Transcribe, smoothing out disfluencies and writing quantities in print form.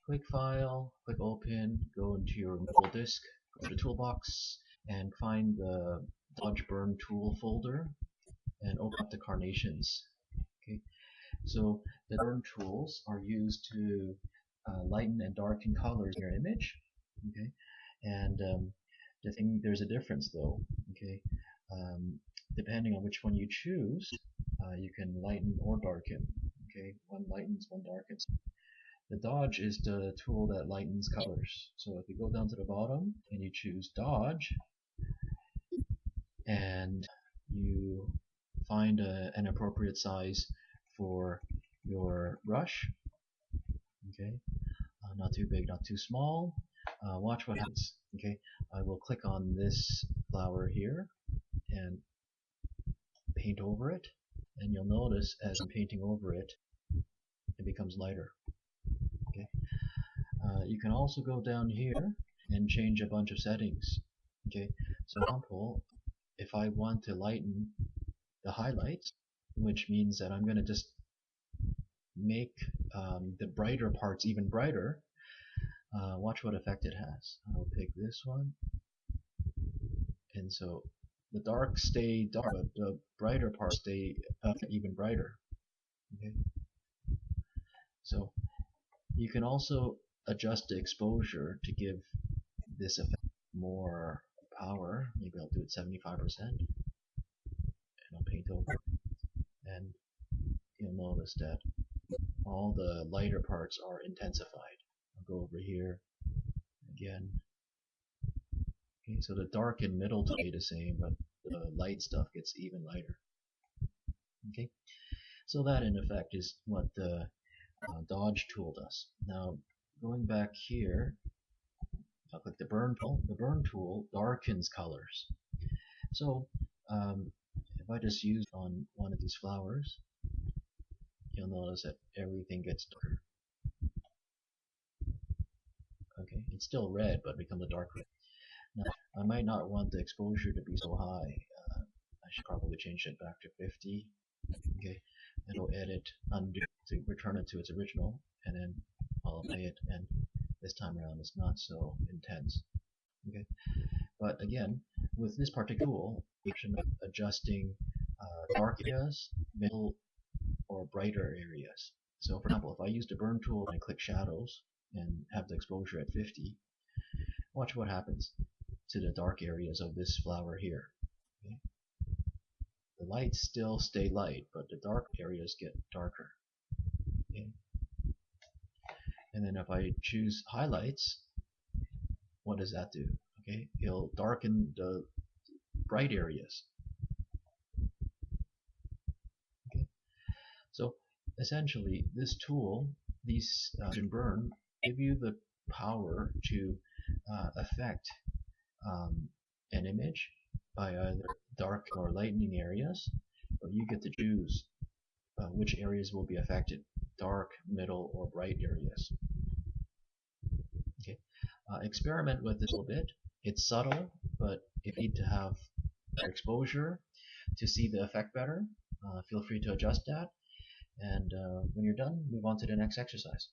Click File, click Open, go into your removable disk, go to Toolbox, and find the Dodge Burn Tool folder, and open up the carnations. Okay, so the burn tools are used to lighten and darken colors in your image. Okay, and there's a difference though. Okay, depending on which one you choose, you can lighten or darken. Okay, one lightens, one darkens. The dodge is the tool that lightens colors. So if you go down to the bottom and you choose dodge, and you find an appropriate size for your brush, okay, not too big, not too small. Watch what happens. Okay, I will click on this flower here and paint over it, and you'll notice as I'm painting over it, it becomes lighter. Okay, you can also go down here and change a bunch of settings. Okay, so for example, if I want to lighten the highlights, which means that I'm going to just make the brighter parts even brighter, watch what effect it has. I'll pick this one, and so the dark stay dark, but the brighter parts stay even brighter. Okay, so you can also adjust the exposure to give this effect more power. Maybe I'll do it 75%, and I'll paint over it, and you'll notice that all the lighter parts are intensified. I'll go over here again. Okay, so the dark and middle stay the same, but the light stuff gets even lighter. Okay, so that in effect is what the dodge tool does. Now going back here, I'll click the burn tool. The burn tool darkens colors. So if I just use on one of these flowers, you'll notice that everything gets darker. Okay, it's still red, but it becomes a dark red. Now, I might not want the exposure to be so high. I should probably change it back to 50. Okay, and go edit, undo to return it to its original, and then I'll apply it, and this time around it's not so intense. Okay, but again, with this particular tool, option of adjusting dark areas, middle, or brighter areas. So for example, if I use the burn tool and I click shadows and have the exposure at 50, watch what happens to the dark areas of this flower here. Okay? The lights still stay light, but the dark areas get darker. Okay? And then if I choose highlights, what does that do? Okay, it'll darken the bright areas. Okay, so essentially, this tool, these and burn, give you the power to affect an image by either dark or lightening areas, but you get to choose which areas will be affected, dark, middle, or bright areas. Okay, experiment with this a little bit. It's subtle, but if you need to have exposure to see the effect better, feel free to adjust that. And when you're done, move on to the next exercise.